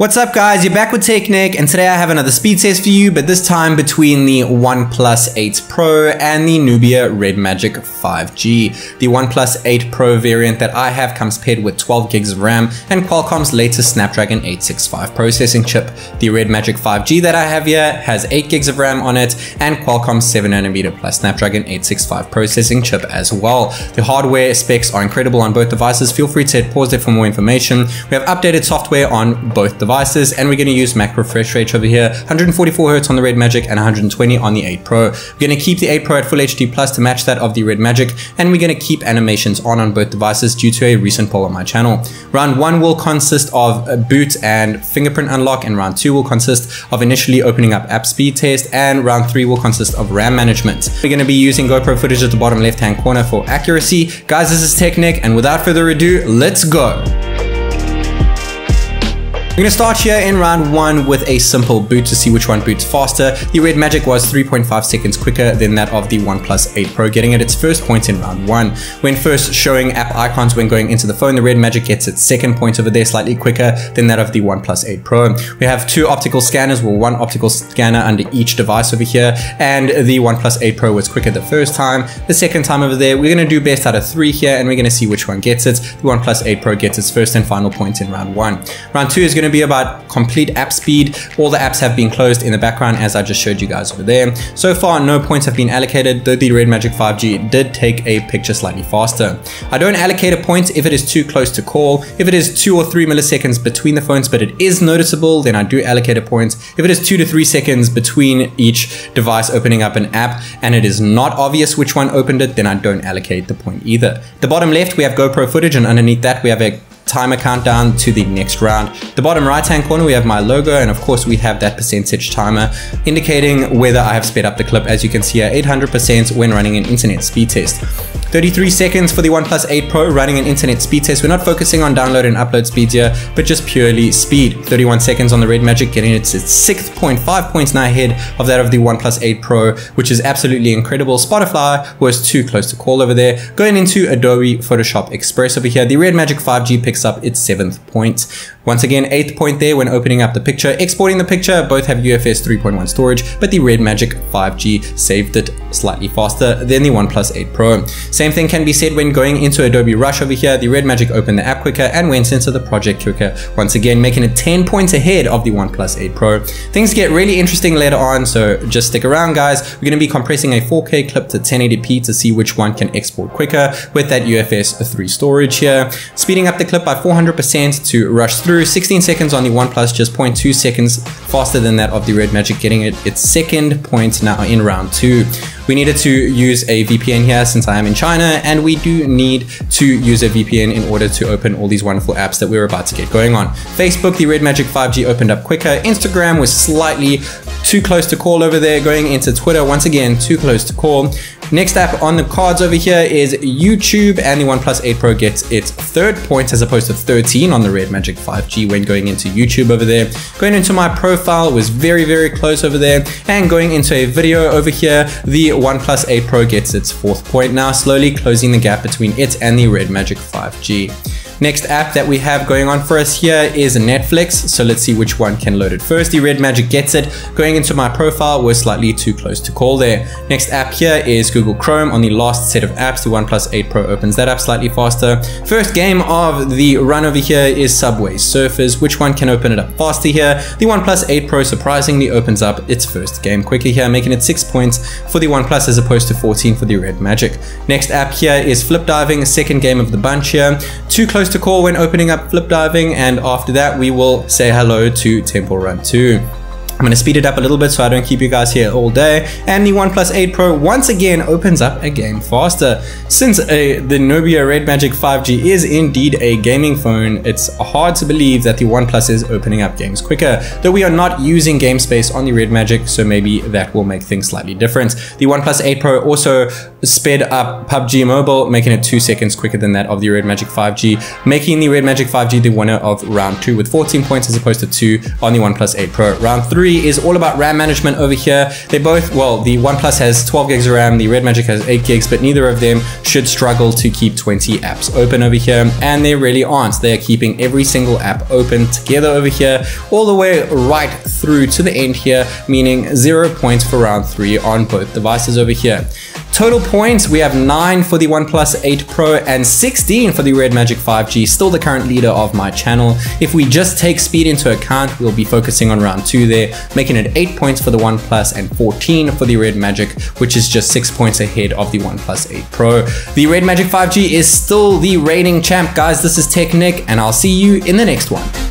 What's up guys, you're back with Technic, and today I have another speed test for you, but this time between the OnePlus 8 Pro and the Nubia Red Magic 5G. The OnePlus 8 Pro variant that I have comes paired with 12 gigs of RAM and Qualcomm's latest Snapdragon 865 processing chip. The Red Magic 5G that I have here has 8 gigs of RAM on it and Qualcomm's 7nm plus Snapdragon 865 processing chip as well. The hardware specs are incredible on both devices. Feel free to pause there for more information. We have updated software on both devices, and we're going to use macro refresh rate over here, 144 Hz on the Red Magic and 120 on the 8 Pro. We're going to keep the 8 Pro at Full HD Plus to match that of the Red Magic, and we're going to keep animations on both devices due to a recent poll on my channel. Round 1 will consist of boot and fingerprint unlock, and round 2 will consist of initially opening up app speed test, and round 3 will consist of RAM management. We're going to be using GoPro footage at the bottom left hand corner for accuracy. Guys, this is Technic, and without further ado, let's go. We're going to start here in round 1 with a simple boot to see which one boots faster. The Red Magic was 3.5 seconds quicker than that of the OnePlus 8 Pro, getting it its first point in round 1. When first showing app icons when going into the phone, the Red Magic gets its second point over there, slightly quicker than that of the OnePlus 8 Pro. We have 2 optical scanners, well, 1 optical scanner under each device over here, and the OnePlus 8 Pro was quicker the first time. The second time over there, we're going to do best out of 3 here, and we're going to see which one gets it. The OnePlus 8 Pro gets its first and final point in round 1. Round 2 is going to be about complete app speed. All the apps have been closed in the background as I just showed you guys over there. So far, no points have been allocated, though the Red Magic 5G did take a picture slightly faster. I don't allocate a point if it is too close to call. If it is 2 or 3 milliseconds between the phones, but it is noticeable, then I do allocate a point. If it is 2 to 3 seconds between each device opening up an app and it is not obvious which one opened it, then I don't allocate the point either. The bottom left, we have GoPro footage, and underneath that, we have a timer countdown to the next round. The bottom right hand corner, we have my logo, and of course we have that percentage timer indicating whether I have sped up the clip, as you can see here, 800% when running an internet speed test. 33 seconds for the OnePlus 8 Pro running an internet speed test. We're not focusing on download and upload speeds here, but just purely speed. 31 seconds on the Red Magic, getting its 6th point, 5 points now ahead of that of the OnePlus 8 Pro, which is absolutely incredible. Spotify was too close to call over there. Going into Adobe Photoshop Express over here, the Red Magic 5G picks up its 7th point. Once again, 8th point there when opening up the picture. Exporting the picture, both have UFS 3.1 storage, but the Red Magic 5G saved it slightly faster than the OnePlus 8 Pro. Same thing can be said when going into Adobe Rush over here. The Red Magic opened the app quicker and went into the project quicker, once again making it 10 points ahead of the OnePlus 8 Pro. Things get really interesting later on, so just stick around guys. We're going to be compressing a 4K clip to 1080p to see which one can export quicker with that UFS 3 storage here. Speeding up the clip by 400% to rush through. 16 seconds on the OnePlus, just 0.2 seconds faster than that of the Red Magic, getting it its second point now in round 2. We needed to use a VPN here since I am in China, and we do need to use a VPN in order to open all these wonderful apps that we're about to get going on. Facebook, the Red Magic 5G opened up quicker. Instagram was slightly too close to call over there. Going into Twitter, once again, too close to call. Next app on the cards over here is YouTube, and the OnePlus 8 Pro gets its 3rd point as opposed to 13 on the Red Magic 5G when going into YouTube over there. Going into my profile was very, very close over there, and going into a video over here, the OnePlus 8 Pro gets its 4th point now, slowly closing the gap between it and the Red Magic 5G. Next app that we have going on for us here is Netflix, so let's see which one can load it first. The Red Magic gets it. Going into my profile was slightly too close to call there. Next app here is Google Chrome. On the last set of apps, the OnePlus 8 Pro opens that up slightly faster. First game of the run over here is Subway Surfers. Which one can open it up faster here? The OnePlus 8 Pro surprisingly opens up its first game quicker here, making it 6 points for the OnePlus as opposed to 14 for the Red Magic. Next app here is Flip Diving, second game of the bunch here. Too close to call when opening up Flip Diving, and after that we will say hello to Temple Run 2. I'm going to speed it up a little bit so I don't keep you guys here all day, and the OnePlus 8 Pro once again opens up a game faster. Since the Nubia Red Magic 5G is indeed a gaming phone, it's hard to believe that the OnePlus is opening up games quicker, though we are not using game space on the Red Magic, so maybe that will make things slightly different. The OnePlus 8 Pro also sped up PUBG Mobile, making it 2 seconds quicker than that of the Red Magic 5G, making the Red Magic 5G the winner of round 2 with 14 points as opposed to 2 on the OnePlus 8 Pro. Round 3 is all about RAM management over here. They both, well, the OnePlus has 12 gigs of RAM, the Red Magic has 8 gigs, but neither of them should struggle to keep 20 apps open over here, and they really aren't. They are keeping every single app open together over here, all the way right through to the end here, meaning 0 points for round 3 on both devices over here. Total points, we have 9 for the OnePlus 8 Pro and 16 for the Red Magic 5G, still the current leader of my channel. If we just take speed into account, we'll be focusing on round 2 there, making it 8 points for the OnePlus and 14 for the Red Magic, which is just 6 points ahead of the OnePlus 8 Pro. The Red Magic 5G is still the reigning champ, guys. This is Tech Nick, and I'll see you in the next one.